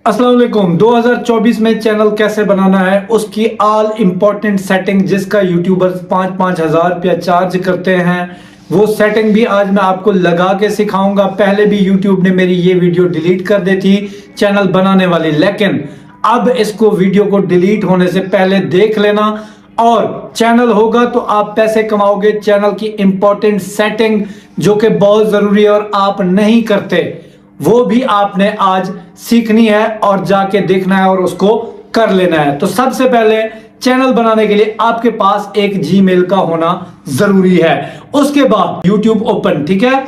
अस्सलाम वालेकुम। 2024 में चैनल कैसे बनाना है उसकी ऑल इम्पोर्टेंट सेटिंग जिसका यूट्यूबर्स 5-5 हज़ार रुपया चार्ज करते हैं, वो सेटिंग भी आज मैं आपको लगा के सिखाऊंगा। पहले भी यूट्यूब ने मेरी ये वीडियो डिलीट कर दी थी चैनल बनाने वाली, लेकिन अब इसको वीडियो को डिलीट होने से पहले देख लेना और चैनल होगा तो आप पैसे कमाओगे। चैनल की इंपॉर्टेंट सेटिंग जो कि बहुत जरूरी है और आप नहीं करते, वो भी आपने आज सीखनी है और जाके देखना है और उसको कर लेना है। तो सबसे पहले चैनल बनाने के लिए आपके पास एक जीमेल का होना जरूरी है। उसके बाद YouTube ओपन, ठीक है।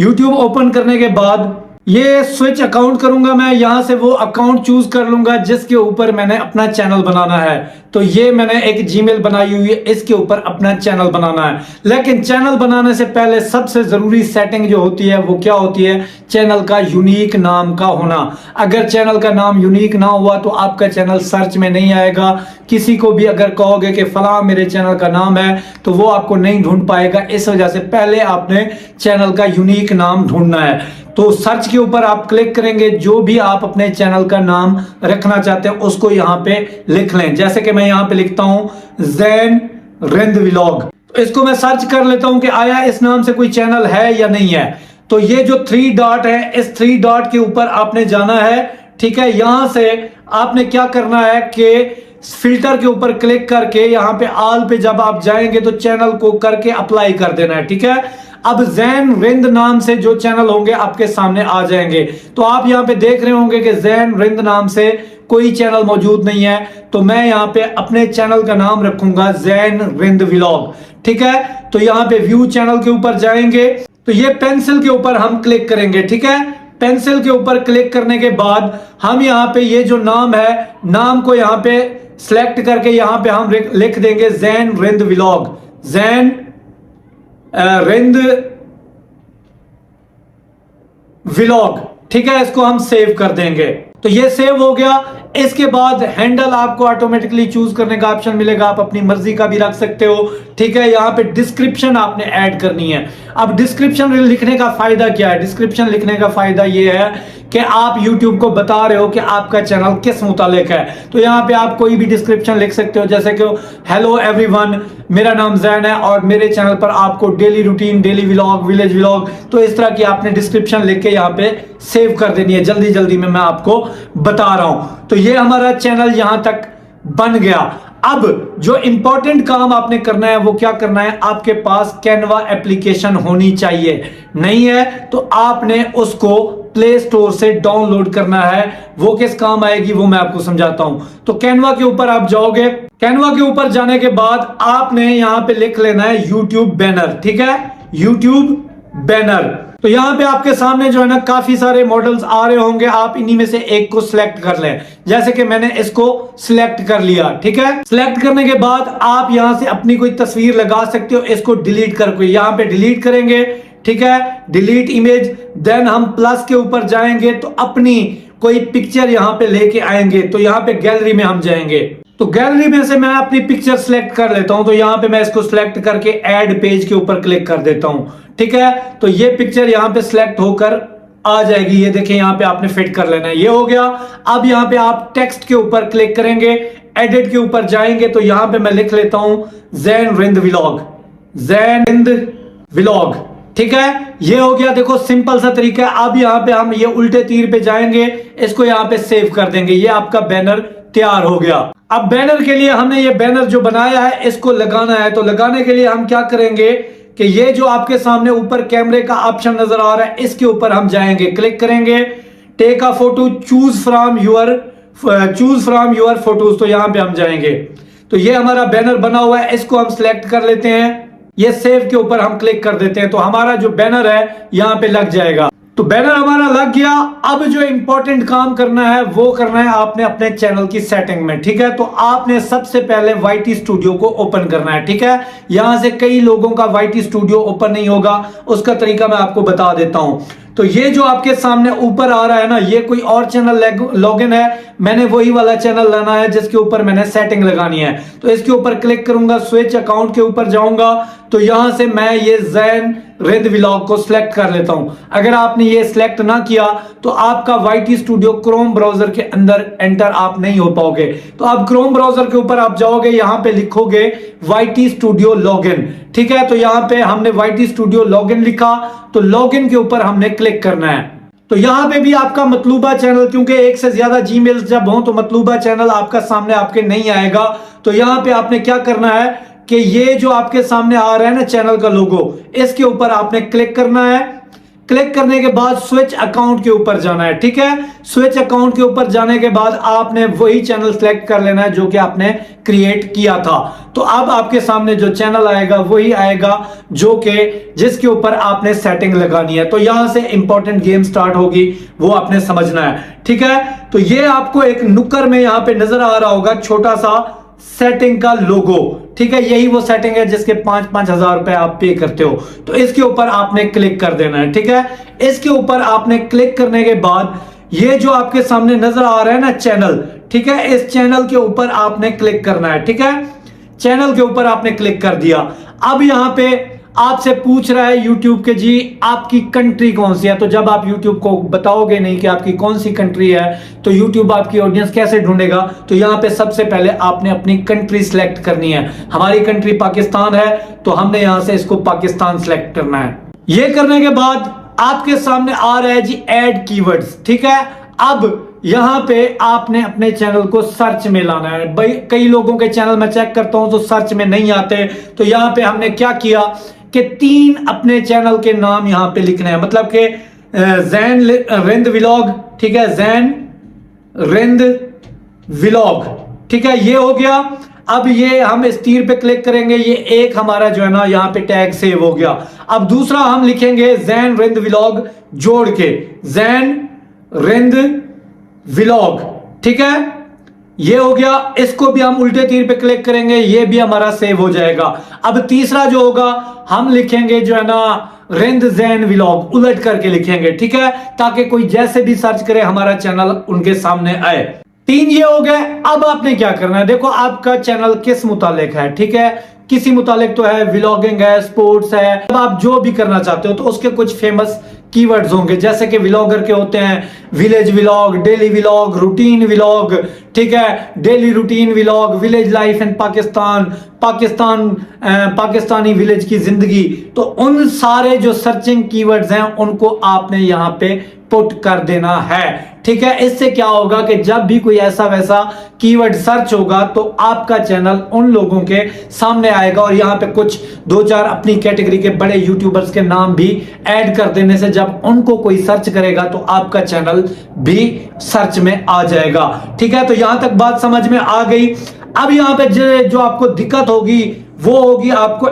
YouTube ओपन करने के बाद ये स्विच अकाउंट करूंगा मैं, यहां से वो अकाउंट चूज कर लूंगा जिसके ऊपर मैंने अपना चैनल बनाना है। तो ये मैंने एक जीमेल बनाई हुई है, इसके ऊपर अपना चैनल बनाना है। लेकिन चैनल बनाने से पहले सबसे जरूरी सेटिंग जो होती है वो क्या होती है? चैनल का यूनिक नाम का होना। अगर चैनल का नाम यूनिक ना हुआ तो आपका चैनल सर्च में नहीं आएगा। किसी को भी अगर कहोगे कि फला मेरे चैनल का नाम है तो वो आपको नहीं ढूंढ पाएगा। इस वजह से पहले आपने चैनल का यूनिक नाम ढूंढना है। तो सर्च के ऊपर आप क्लिक करेंगे, जो भी आप अपने चैनल का नाम रखना चाहते हैं उसको यहां पे लिख लें। जैसे कि मैं यहां पे लिखता हूं ज़ैन रिंद व्लॉग। तो इसको मैं सर्च कर लेता हूं कि आया इस नाम से कोई चैनल है या नहीं है। तो ये जो 3 डॉट है, इस 3 डॉट के ऊपर आपने जाना है, ठीक है। यहां से आपने क्या करना है कि फिल्टर के ऊपर क्लिक करके यहां पे ऑल पे जब आप जाएंगे तो चैनल को करके अप्लाई कर देना है, ठीक है। अब ज़ैन रिंद नाम से जो चैनल होंगे आपके सामने आ जाएंगे। तो आप यहां पे देख रहे होंगे कि ज़ैन रिंद नाम से कोई चैनल मौजूद नहीं है। तो मैं यहां पे अपने चैनल का नाम रखूंगा ज़ैन रिंद व्लॉग, ठीक है। तो यहां पे व्यू चैनल के ऊपर जाएंगे तो ये पेंसिल के ऊपर हम क्लिक करेंगे, ठीक है। पेंसिल के ऊपर क्लिक करने के बाद हम यहां पे ये जो नाम है, नाम को यहां पे सिलेक्ट करके यहां पे हम लिख देंगे ज़ैन रिंद व्लॉग, ज़ैन रिंद व्लॉग, ठीक है। इसको हम सेव कर देंगे। तो ये सेव हो गया। इसके बाद हैंडल आपको ऑटोमेटिकली चूज करने का ऑप्शन मिलेगा, आप अपनी मर्जी का भी रख सकते हो, ठीक है। यहां पे डिस्क्रिप्शन आपने ऐड करनी है। अब डिस्क्रिप्शन लिखने का फायदा क्या है? डिस्क्रिप्शन लिखने का फायदा ये है कि आप YouTube को बता रहे हो कि आपका चैनल किस मुतालिक है। तो यहाँ पे आप कोई भी डिस्क्रिप्शन लिख सकते हो, जैसे कि हेलो एवरीवन, मेरा नाम ज़ैन है और मेरे चैनल पर आपको daily routine, daily vlog, village vlog, तो इस तरह की आपने डिस्क्रिप्शन लिख के यहाँ पे सेव कर देनी है। जल्दी जल्दी में मैं आपको बता रहा हूं। तो ये हमारा चैनल यहां तक बन गया। अब जो इंपॉर्टेंट काम आपने करना है वो क्या करना है? आपके पास कैनवा एप्लीकेशन होनी चाहिए। नहीं है तो आपने उसको प्ले स्टोर से डाउनलोड करना है। वो किस काम आएगी वो मैं आपको समझाता हूं। तो कैनवा के ऊपर आप जाओगे। कैनवा के ऊपर जाने के बाद आपने यहां पे लिख लेना है यूट्यूब बैनर, ठीक है। YouTube banner. तो यहां पे आपके सामने जो है ना काफी सारे मॉडल्स आ रहे होंगे, आप इन्हीं में से एक को सिलेक्ट कर लें। जैसे कि मैंने इसको सिलेक्ट कर लिया, ठीक है। सिलेक्ट करने के बाद आप यहां से अपनी कोई तस्वीर लगा सकते हो, इसको डिलीट करके यहां पे डिलीट करेंगे, ठीक है। Delete image. देन हम प्लस के ऊपर जाएंगे तो अपनी कोई पिक्चर यहां पे लेके आएंगे। तो यहां पे गैलरी में हम जाएंगे। तो गैलरी में से मैं अपनी पिक्चर सिलेक्ट कर लेता हूं। तो यहां पे मैं इसको सिलेक्ट करके ऐड पेज के ऊपर क्लिक कर देता हूं, ठीक है। तो ये पिक्चर यहां पे सिलेक्ट होकर आ जाएगी। ये देखिए यहां पे आपने फिट कर लेना है। ये हो गया। अब यहां पे आप टेक्स्ट के ऊपर क्लिक करेंगे, एडिट के ऊपर जाएंगे तो यहां पे मैं लिख लेता हूं ज़ैन रिंद व्लॉग, ज़ैन रिंद व्लॉग, ठीक है। ये हो गया। देखो सिंपल सा तरीका है। अब यहां पे हम ये उल्टे तीर पे जाएंगे, इसको यहां पे सेव कर देंगे। ये आपका बैनर तैयार हो गया। अब बैनर के लिए हमने ये बैनर जो बनाया है इसको लगाना है। तो लगाने के लिए हम क्या करेंगे कि ये जो आपके सामने ऊपर कैमरे का ऑप्शन नजर आ रहा है इसके ऊपर हम जाएंगे, क्लिक करेंगे, take a photo, choose from your photos. तो यहां पे हम जाएंगे। तो ये हमारा बैनर बना हुआ है, इसको हम सिलेक्ट कर लेते हैं। ये सेव के ऊपर हम क्लिक कर देते हैं तो हमारा जो बैनर है यहां पे लग जाएगा। तो बैनर हमारा लग गया। अब जो इंपॉर्टेंट काम करना है वो करना है आपने अपने चैनल की सेटिंग में, ठीक है। तो आपने सबसे पहले YT स्टूडियो को ओपन करना है, ठीक है। यहां से कई लोगों का YT स्टूडियो ओपन नहीं होगा, उसका तरीका मैं आपको बता देता हूं। तो ये जो आपके सामने ऊपर आ रहा है ना, ये कोई और चैनल लॉगिन है, मैंने वही वाला चैनल लाना है जिसके ऊपर मैंने सेटिंग लगानी है। तो इसके ऊपर क्लिक करूंगा, स्विच अकाउंट के ऊपर जाऊंगा, तो यहां से मैं ये जैन रिंद व्लॉग को सिलेक्ट कर लेता हूं। अगर आपने ये सिलेक्ट ना किया तो आपका YT स्टूडियो क्रोम ब्राउजर के अंदर एंटर आप नहीं हो पाओगे। तो अब क्रोम ब्राउजर के ऊपर आप जाओगे, यहां पे लिखोगे YT स्टूडियो लॉगिन, ठीक है। तो यहां पे हमने YT स्टूडियो लॉगिन लिखा, तो लॉगिन के ऊपर हमने क्लिक करना है। तो यहां पे भी आपका मतलूबा चैनल, क्योंकि एक से ज्यादा जीमेल जब हो तो मतलूबा चैनल आपका सामने आपके नहीं आएगा। तो यहां पे आपने क्या करना है कि ये जो आपके सामने आ रहा है ना चैनल का लोगो, इसके ऊपर आपने क्लिक करना है। क्लिक करने के बाद स्विच अकाउंट के ऊपर जाना है, ठीक है। स्विच अकाउंट के ऊपर जाने के बाद आपने वही चैनल सेलेक्ट कर लेना है जो कि आपने क्रिएट किया था। तो अब आपके सामने जो चैनल आएगा वही आएगा जो कि जिसके ऊपर आपने सेटिंग लगानी है। तो यहां से इंपॉर्टेंट गेम स्टार्ट होगी, वो आपने समझना है, ठीक है। तो ये आपको एक नुक्कर में यहां पे नजर आ रहा होगा छोटा सा सेटिंग का लोगो, ठीक है। यही वो सेटिंग है जिसके 5-5 हजार रुपए आप पे करते हो। तो इसके ऊपर आपने क्लिक कर देना है, ठीक है। इसके ऊपर आपने क्लिक करने के बाद ये जो आपके सामने नजर आ रहा है ना चैनल, ठीक है, इस चैनल के ऊपर आपने क्लिक करना है, ठीक है। चैनल के ऊपर आपने क्लिक कर दिया। अब यहां पे आपसे पूछ रहा है YouTube के जी आपकी कंट्री कौन सी है। तो जब आप YouTube को बताओगे नहीं कि आपकी कौन सी कंट्री है, तो YouTube आपकी ऑडियंस कैसे ढूंढेगा। तो यहां पे सबसे पहले आपने अपनी कंट्री सिलेक्ट करनी है। हमारी कंट्री पाकिस्तान है, तो हमने यहां से इसको पाकिस्तान सिलेक्ट करना है। ये करने के बाद आपके सामने आ रहा है जी ऐड कीवर्ड्स, ठीक है। अब यहां पे आपने अपने चैनल को सर्च में लाना है। भाई कई लोगों के चैनल में चेक करता हूं तो सर्च में नहीं आते। तो यहां पे हमने क्या किया कि 3 अपने चैनल के नाम यहां पे लिखने हैं, मतलब कि जैन रिंद व्लॉग, ठीक है, जैन रिंद व्लॉग, ठीक है, ये हो गया। अब ये हम इस तीर पे क्लिक करेंगे, ये एक हमारा जो है ना यहाँ पे टैग सेव हो गया। अब दूसरा हम लिखेंगे जैन रिंद व्लॉग जोड़ के, जैन रिंद व्लॉग, ठीक है, ये हो गया। इसको भी हम उल्टे तीर पे क्लिक करेंगे, ये भी हमारा सेव हो जाएगा। अब तीसरा जो होगा हम लिखेंगे जो है ना रिंद जैन व्लॉग, उलट करके लिखेंगे, ठीक है, ताकि कोई जैसे भी सर्च करे हमारा चैनल उनके सामने आए। 3 ये हो गए। अब आपने क्या करना है, देखो आपका चैनल किस मुतालिक है, ठीक है, किसी मुतालिक तो है, व्लॉगिंग है, स्पोर्ट्स है। अब आप जो भी करना चाहते हो तो उसके कुछ फेमस कीवर्ड्स होंगे, जैसे कि व्लॉगर के होते हैं village vlog, daily vlog, routine vlog, ठीक है, daily routine vlog, village life in Pakistan, Pakistani village की जिंदगी। तो उन सारे जो सर्चिंग कीवर्ड्स हैं उनको आपने यहां पे पुट कर देना है, ठीक है। इससे क्या होगा कि जब भी कोई ऐसा वैसा कीवर्ड सर्च होगा तो आपका चैनल उन लोगों के सामने आएगा। और यहां पे कुछ 2-4 अपनी कैटेगरी के बड़े यूट्यूबर्स के नाम भी ऐड कर देने से जब उनको कोई सर्च करेगा तो आपका चैनल भी सर्च में आ जाएगा, ठीक है। तो यहां तक बात समझ में आ गई। अब यहां पे जो आपको दिक्कत होगी वो होगी आपको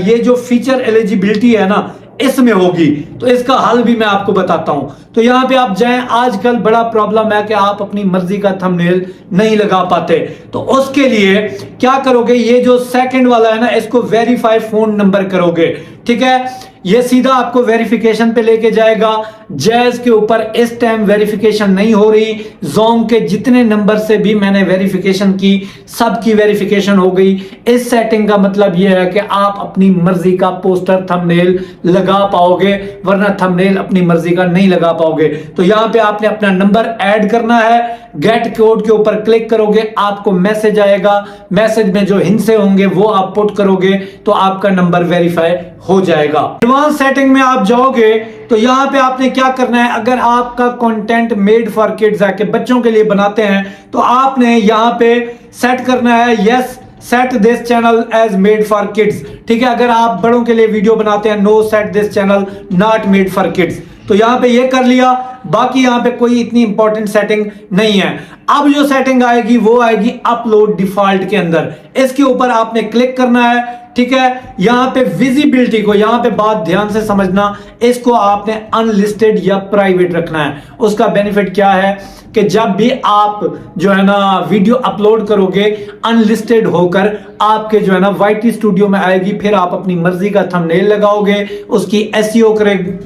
ये जो फीचर एलिजिबिलिटी है ना इसमें होगी। तो इसका हल भी मैं आपको बताता हूं। तो यहां पे आप जाएं, आजकल बड़ा प्रॉब्लम है कि आप अपनी मर्जी का थंबनेल नहीं लगा पाते। तो उसके लिए क्या करोगे, ये जो सेकंड वाला है ना इसको वेरीफाई फोन नंबर करोगे, ठीक है। ये सीधा आपको वेरिफिकेशन पे लेके जाएगा। जैज के ऊपर इस टाइम वेरिफिकेशन नहीं हो रही, जोंग के जितने नंबर से भी मैंने वेरिफिकेशन की सबकी वेरिफिकेशन हो गई। इस सेटिंग का मतलब यह है कि आप अपनी मर्जी का पोस्टर थंबनेल लगा पाओगे, वरना थंबनेल अपनी मर्जी का नहीं लगा पाओगे। तो यहां पे आपने अपना नंबर ऐड करना है, गेट कोड के ऊपर क्लिक करोगे, आपको मैसेज आएगा, मैसेज में जो हिंसे होंगे वो आप पुट करोगे तो आपका नंबर वेरीफाई हो जाएगा। एडवांस सेटिंग में आप जाओगे तो यहां पे आपने क्या करना है, अगर आपका कंटेंट मेड फॉर किड्स है कि बच्चों के लिए बनाते हैं तो आपने यहां पे सेट करना है yes set this channel as made for kids, ठीक है। अगर आप बड़ों के लिए वीडियो बनाते हैं no set this channel not made for kids. तो यहां पे ये कर लिया। बाकी यहाँ पे कोई इतनी इंपॉर्टेंट सेटिंग नहीं है। अब जो सेटिंग आएगी वो आएगी अपलोड डिफॉल्ट के अंदर। इसके ऊपर आपने क्लिक करना है, ठीक है। यहां पे विजिबिलिटी को, यहां पे बात ध्यान से समझना, इसको आपने अनलिस्टेड या प्राइवेट रखना है। उसका बेनिफिट क्या है कि जब भी आप जो है ना वीडियो अपलोड करोगे अनलिस्टेड होकर आपके जो है ना YT स्टूडियो में आएगी, फिर आप अपनी मर्जी का थंबनेल लगाओगे, उसकी SEO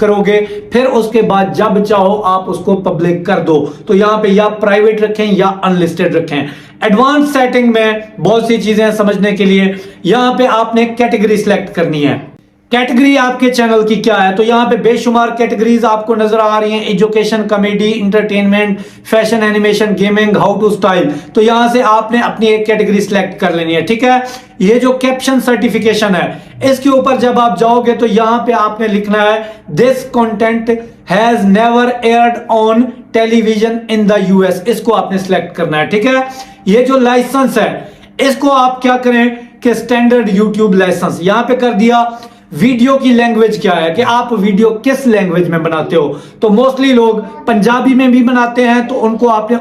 करोगे, फिर उसके बाद जब चाहो आप उसको पब्लिक कर दो। तो यहां पे या प्राइवेट रखें या अनलिस्टेड रखें। एडवांस सेटिंग में बहुत सी चीजें समझने के लिए यहां पे आपने कैटेगरी सिलेक्ट करनी है। कैटेगरी आपके चैनल की क्या है, तो यहां पे बेशुमार कैटेगरीज आपको नजर आ रही हैं, education, comedy, entertainment, fashion, animation, gaming, how to style. तो यहां से आपने अपनी एक कैटेगरी सिलेक्ट कर लेनी है, ठीक है। ये जो कैप्शन सर्टिफिकेशन है इसके ऊपर जब आप जाओगे तो यहां पे आपने लिखना है this content has never aired on television in the US। इसको आपने सिलेक्ट करना है, ठीक है। ये जो लाइसेंस है इसको आप क्या करें कि स्टैंडर्ड यूट्यूब लाइसेंस यहां पे कर दिया। वीडियो की लैंग्वेज क्या है कि आप वीडियो किस लैंग्वेज में बनाते हो, तो मोस्टली लोग पंजाबी में भी बनाते हैं, तो उनको आपने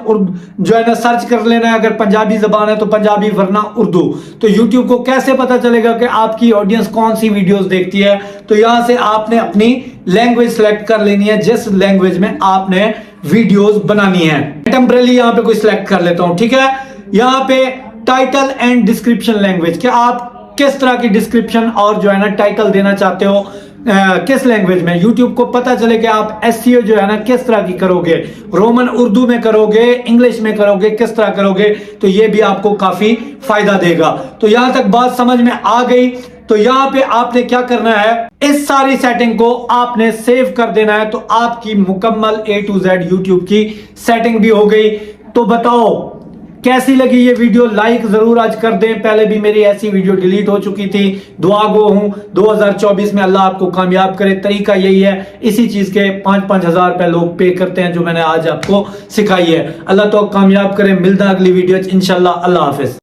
जो है ना सर्च कर लेना है। अगर पंजाबी जबान है तो पंजाबी, वरना उर्दू। तो यूट्यूब को कैसे पता चलेगा कि आपकी ऑडियंस कौन सी वीडियोस देखती है, तो यहां से आपने अपनी लैंग्वेज सेलेक्ट कर लेनी है जिस लैंग्वेज में आपने वीडियोस बनानी है। टेम्परेली यहां पे कोई सिलेक्ट कर लेता हूं, ठीक है। यहां पे टाइटल एंड डिस्क्रिप्शन लैंग्वेज, क्या आप किस तरह की डिस्क्रिप्शन और जो है ना टाइटल देना चाहते हो, किस लैंग्वेज में, यूट्यूब को पता चले कि आप SEO जो है ना किस तरह की करोगे, रोमन उर्दू में करोगे, इंग्लिश में करोगे, किस तरह करोगे, तो ये भी आपको काफी फायदा देगा। तो यहां तक बात समझ में आ गई। तो यहां पे आपने क्या करना है, इस सारी सेटिंग को आपने सेव कर देना है। तो आपकी मुकम्मल A to Z यूट्यूब की सेटिंग भी हो गई। तो बताओ कैसी लगी ये वीडियो, लाइक जरूर आज कर दें। पहले भी मेरी ऐसी वीडियो डिलीट हो चुकी थी। दुआ गो हूं 2024 में अल्लाह आपको कामयाब करे। तरीका यही है, इसी चीज के 5-5 हजार रुपए लोग पे करते हैं जो मैंने आज आपको सिखाई है। अल्लाह तो कामयाब करे। मिलता अगली वीडियो इंशाल्लाह। अल्लाह हाफिज।